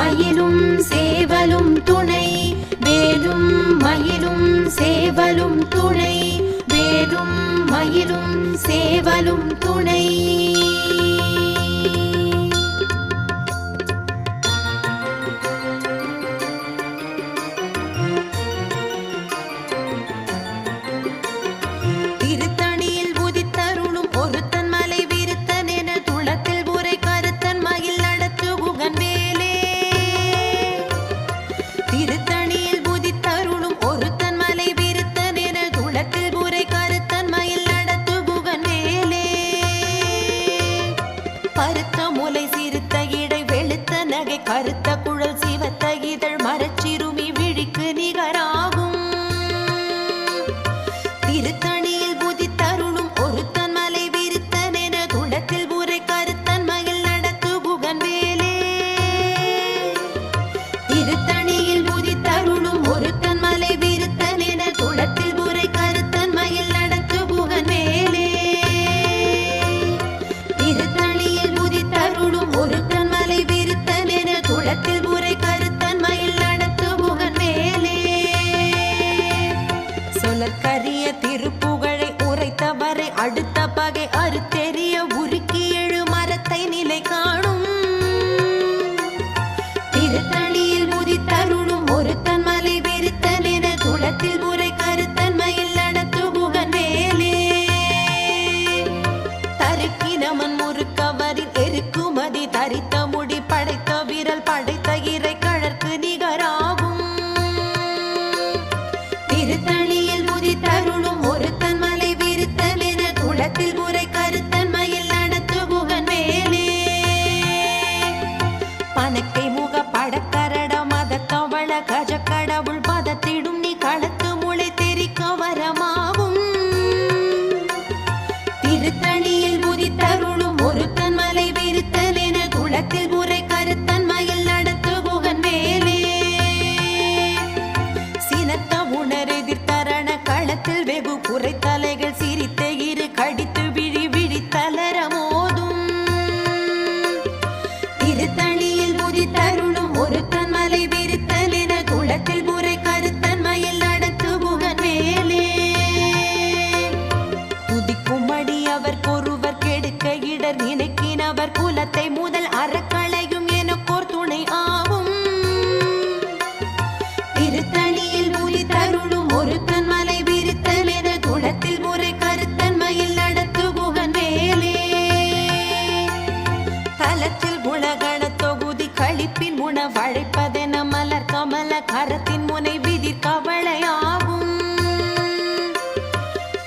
மயிலும் சேவலும் துணை வேலும் மயிலும் சேவலும் துணை வேலும் மயிலும் சேவலும் துணை கருத்த குழல் சிவத்த இதழ் மரச்சிறுமி விழிக்கு நிகராகும் திருத்தணியில் புதித்தருளும் ஒருத்தன் மலை விருத்தன் என துளத்தில் ஊரை கருத்தன் மயில் நடத்து புகன் வேலே திருத்தணியில் புதித்தருளும் ஒருத்தன் மலை விருத்தன் என துளத்தில் ஊரை கருத்தன் மயில் நடத்து புகன் வேலே திருத்தணியில் புதித்தருளும் ஒருத்தன் மலை விருத்தன் என துளத்தில் ஊரை கருத்தன் மயில் நடத்து புகன் வேலே சொலற்கரிய திருப்புகழை உரைத்தவரை அடுத்த பகை அறுத்தெறிய உருக்கி எழு மரத்தை நிலை காணும் திருத்தணியில் முதித்தருளும் ஒருத்தன் மலை வெறுத்தன் என துளத்தில் ஊரை கருத்தன் மயில் நடத்து புகன் வேலே தருக்கினமன் முறுக்கவரின் எருக்குமதி தரித்த முடி படைத்த விரல் படைத்த இறை கழற்கு நிகராகும் திருத்தணியில் முதித்தருளும் ஒருத்தன் மலை விருத்தன் என துளத்தில் ஊரை கருத்தன் மயில் நடத்து புகன் வேலே பனக்கை முக படக்கரட மத கவள கஜ கடவுள் பதத்திடும் நீ களத்து முளை தெரிக்க வரமாகும் திருத்தணியில் முதித்தருளும் ஒருத்தன் மலை விருத்தன் என துளத்தில் ஊரை கருத்தன் மயில் நடத்து புகன் வேலே சினத்த உணர் எதிர்த்தரண களத்தில் வெகு குறை தலைகள் சிரித்த இரு கடித்து விழி விழி தளர மோதும் திருத்தணியில் முதித்தருளும் ஒருத்தன் மலை விருத்தன் என துளத்தில் ஊரை கருத்தன் மயில் நடத்து புகன் வேலே துதிக்கும் அடி அவர் கொருவர் கெடுக்க இடர் நினைக்கினவர் குலத்தை முதல் அறக்களையும் எனக்கோர் துணை ஆகும் திருத்தணியில் முதித்தருளும் ஒருத்தன் மலை விருத்தன் என துளத்தில் ஊரை கருத்தன் மயில் நடத்து புகன் வேலே தலத்தில் குணகண தொகுதி கழிப்பின் உணவழைப்பதென மலர் கமல கரத்தின் முனை விதிர் கவளையாகும்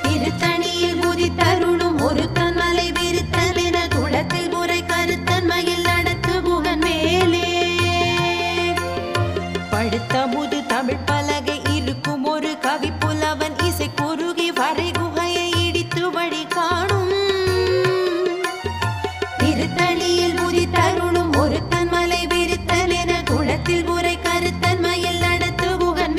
திருத்தணியில் முதித்தருளும் ஒருத்தன் மலை விருத்தன் என துளத்தில் ஊரை கருத்தன் மயில் நடத்து புகன் வேலே படுத்த முது தமிழ் பலகை இருக்கும் ஒரு கவி புலவன் இசை குறுகி வரை குகையை இடித்து வழி காணும் திருத்தணியில் முதித்தருளும் ஒருத்தன் மலை விருத்தன் என துளத்தில் ஊரை கருத்தன் மயில் நடத்து புகன்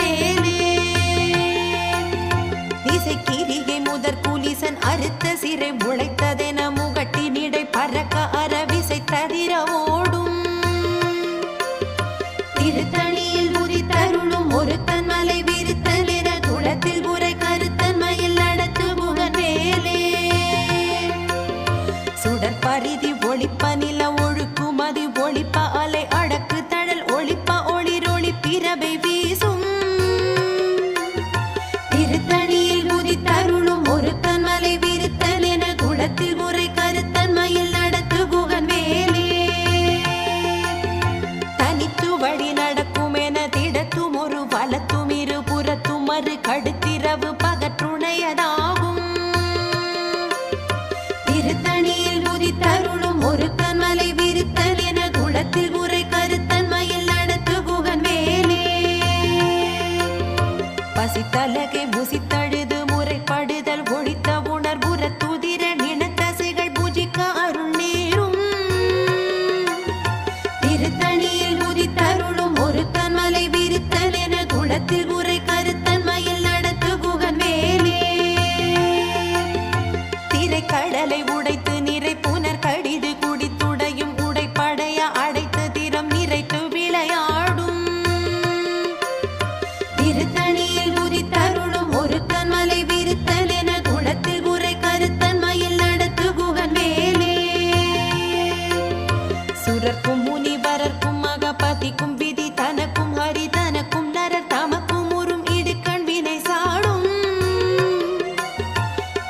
பதிக்கும் விதி தனக்கும் ஹரி தனக்கும் நரர் தமக்கும் உறும் இடுக்கண் வினை சாடும்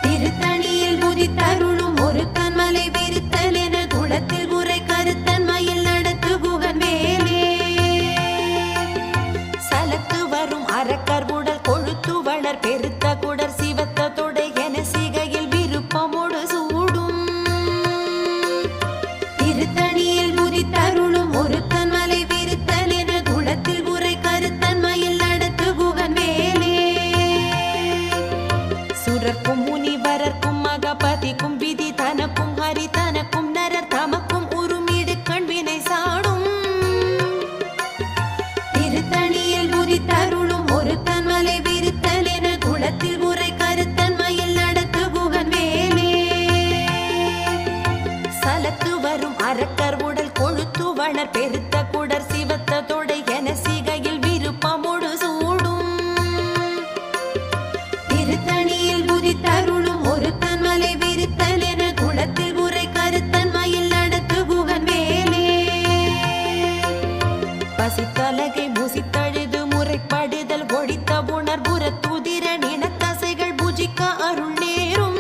திருத்தணியில் முதித்தருளும் ஒரு கண்மலை விரித்தல் என குளத்தில் உரை கருத்தன்மையில் நடத்து குகன் வேலே சலத்து வரும் அரக்கர் உடல் கொழுத்து வளர் பெருத்த குடர் சிவத்த தொடை என சிகையில் விருப்பமோடு சூடும் திருத்தணியில் முதித்தருளும் ஒரு கண்மலை விரித்தல் என குளத்தில் உரை கருத்தன்மையில் நடத்து குகன் வேலே சுரர்க்கும் முனிவரர்க்கும் மகபதிக்கும் விதி தனக்கும் ஹரி தனக்கும் நரர் தமக்கும் உறும் இடுக்கண் வினை சாடும் திருத்தணியில் முதித்தருளும் ஒரு கண்மலை விரித்தல் என குளத்தில் உரை கருத்தன்மையில் நடத்து குகன் வேலே சலத்து வரும் அரக்கர் உடல் கொழுத்து வளர் பெருத்த குடர் சிவத்த தொடை என சிகையில் விருப்பமோடு சூடும் திருத்தணியில் முதித்தருளும் ஒரு கண்மலை விரித்தல் என குளத்தில் உரை கருத்தன்மையில் நடத்து குகன் வேலே பசித்தலகை முசித்தழுது முறைப்படுதல் ஒழித்த உணர்வுற துதிர நினத்தசைகள் புஜிக்க அருள் நேரும்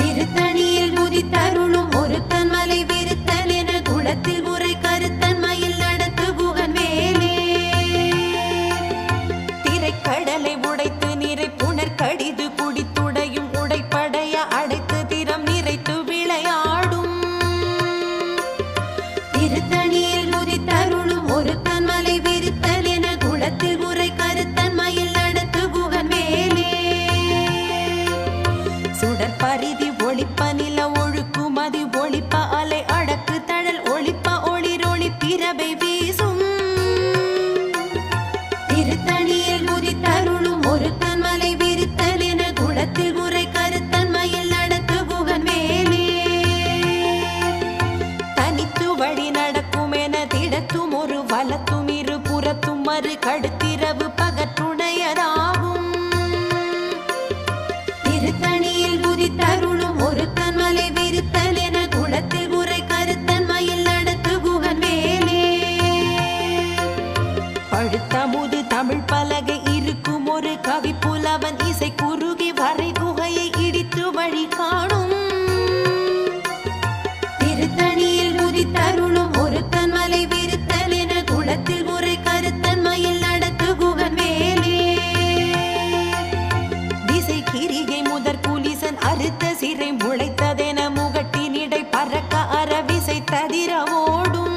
திருத்தணியில் முதித்தருளும் ஒரு கண்மலை விரித்தல் என குளத்தில் உரை கருத்தன்மையில் நடத்து குகன் வேலே திரைக்கடலை உடைத்து நிறை புனர் கடிது குடித்துடையும் உடைப்படைய அடைத்து திறம் நிறைத்து விளையாடும் திருத்தணியில் முதித்தருளும் ஒரு கண்மலை விரித்தல் என குளத்தில் உரை கருத்தன்மையில் நடத்து குகன் வேலே சுடர் பரிதி ஒளிப்ப நில ஒழுக்குமதி ஒளிப்ப அலை அடக்கு தழல் ஒளிப்ப ஒளிரொளி பிறவை வீசும் திருத்தணியில் முதித்தருளும் ஒரு கண்மலை விரித்தல் என குளத்தில் உரை கருத்தன்மையில் நடத்து குகன் வேலே தனித்து வழி நடக்கும் என திடத்தும் ஒரு வலத்தும் இரு புறத்தும் மறு கடுத்திரவு பகற்றுடையதாகும் திருத்தணியில் முதித்தருளும் ஒரு கண்மலை விரித்தல் என குளத்தில் உரை கருத்தன்மையில் நடத்து குகன் வேலே பழுத்த முது தமிழ் பலகை இருக்கும் ஒரு கவி புலவன் இசை குறுகி வரை குகையை இடித்து வழி காணும் திருத்தணியில் முதித்தருளும் ஒரு கண்மலை விரித்தல் என குளத்தில் உரை கருத்தன்மையில் நடத்து குகன் வேலே திசை கிரிகை முதற் புலிசன் அறுத்த சிறை முளைத்ததென முகட்டினிடை பறக்க அறவிசை ததிர ஓடும்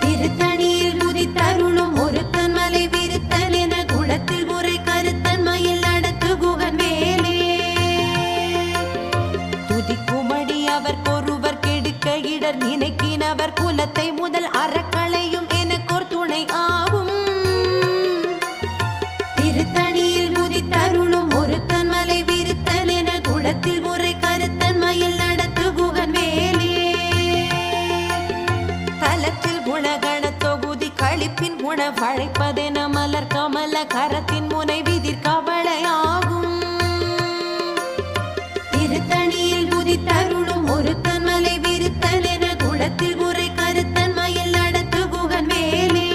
திருத்தணியில் முதித்தருளும் ஒரு கண்மலை விரித்தல் என குளத்தில் உரை கருத்தன்மையில் நடத்து குகன் வேலே துதிக்குமடி அவர் கொருவர் கெடுக்க இடர் நினைக்கினவர் குலத்தை முதல் அறக்களையும் எனக்கோர் துணை ஆகும் திருத்தணியில் முதித்தருளும் ஒரு கண்மலை விரித்தல் என குளத்தில் உரை கருத்தன்மையில் நடத்து குகன் வேலே தலத்தில் குணகண தொகுதி கழிப்பின் உணவழைப்பதென மலர் கமல கரத்தின் முனை விதிர் கவளையாகும் திருத்தணியில் முதித்தருளும் ஒரு கண்மலை விரித்தல் என குளத்தில் உரை கருத்தன்மையில் நடத்து குகன் வேலே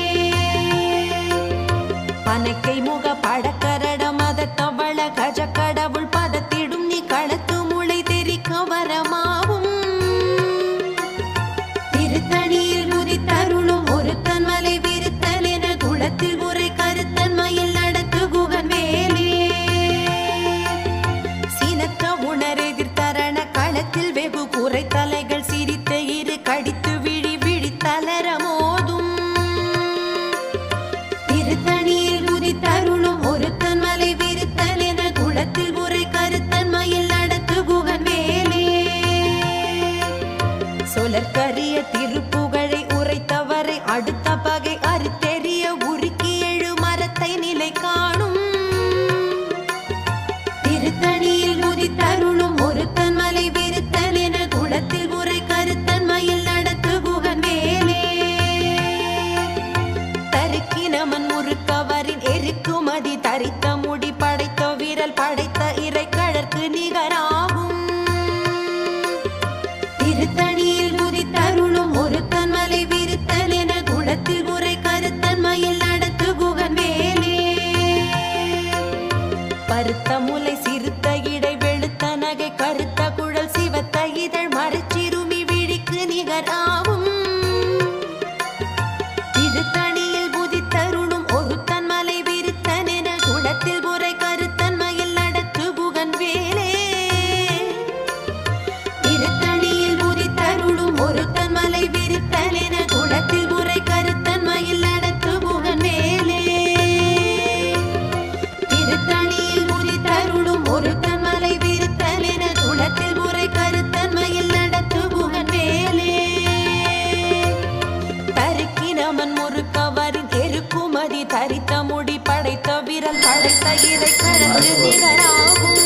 பனைக்கை முக படக்கரட மத கவள கஜ கடவுள் பதத்திடும் நீ களத்து முளை தெரிக்க வரமாவும் திருத்தணியில் முதித்தருளும் ஒரு கண்மலை விரித்தல் என குளத்தில் உரை கருத்தன்மையில் நடத்து குகன் வேலே சினத்த உணரெதிர்த்தரண களத்தில் வெகு குறை தலைகள் சிரித்த இரு கடித்து விழி விழித்தலர மோதும் திருத்தணியில் முதித்தருளும் ஒரு கண்மலை விரித்தல் என குளத்தில் உரை கருத்தன்மையில் நடத்து குகன் வேலே சொலற்கரிய திருப்புகழை உரைத்தவரை அடுத்த பகை அறுத்தெறிய உருக்கி எழு மரத்தை நிலை காணும் திருத்தணியில் முதித்தருளும் ஒரு கண்மலை விரித்தல் என குளத்தில் உரை கருத்தன்மையில் நடத்து குகன் வேலே தருக்கினமன் முறுக்கவரின் எருக்குமதி தரித்த முடி படைத்த வீரல் படைத்த இறை கழற்கு நிகராகும் திருத்தணியில் முதித்தருளும் ஒரு இதழ் மரச்சிறுமி விழிக்கு நிகராகும் திருத்தணியில் புதித்தருளும் ஒருத்தன் மலை விருத்தன் என குளத்தில் புரை கருத்தன்மையில் நடத்து புகன் வேலே திருத்தணியில் புதித்தருளும் ஒருத்தன் மலை விருத்தன் என குளத்தில் புரை கருத்தன்மையில் நடத்து புகன் வேலே திருத்தணியில் புதித்தருளும் ஒருத்தன் மலை விருத்தன் என குளத்தில் புரை கருத்தன்மையில் நடத்து புகன் வேலே தருக்கினமன் முறுக்கவரின் எருக்குமதி தரித்த முடி படைத்த விரல் படைத்த இறை கடந்து நிகராகும்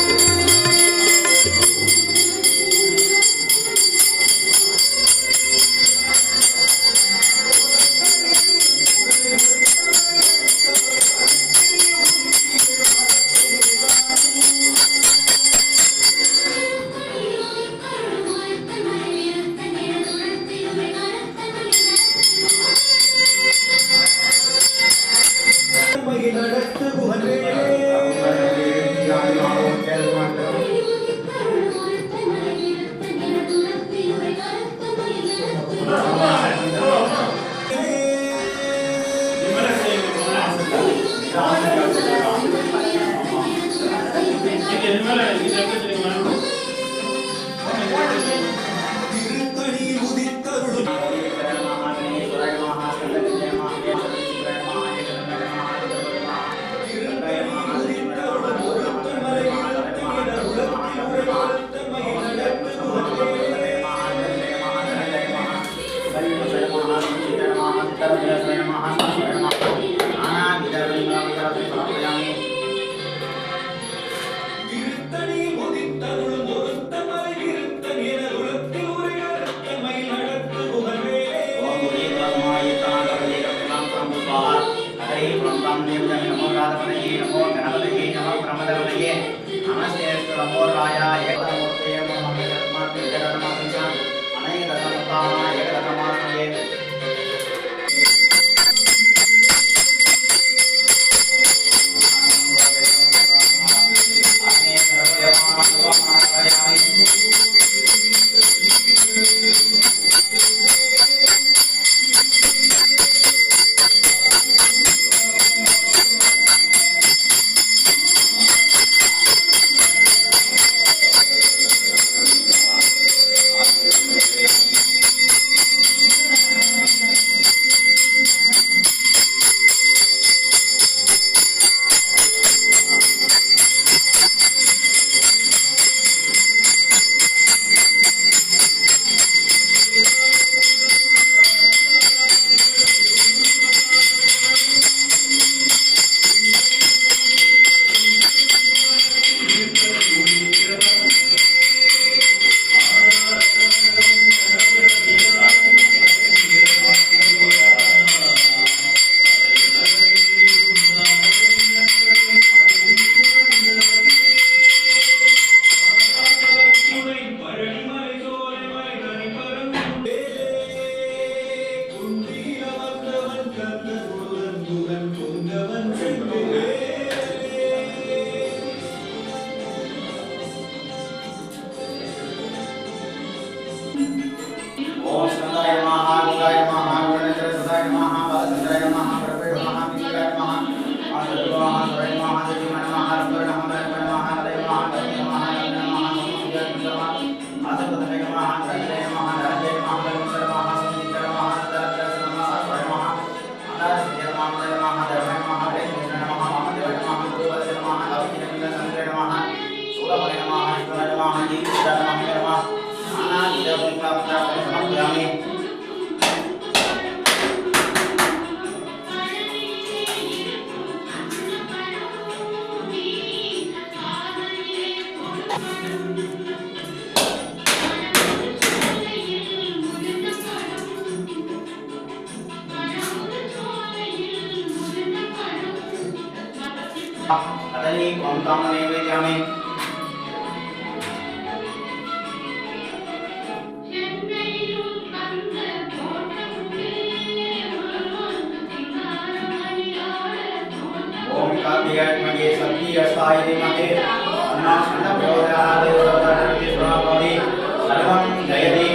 सर्वं जयति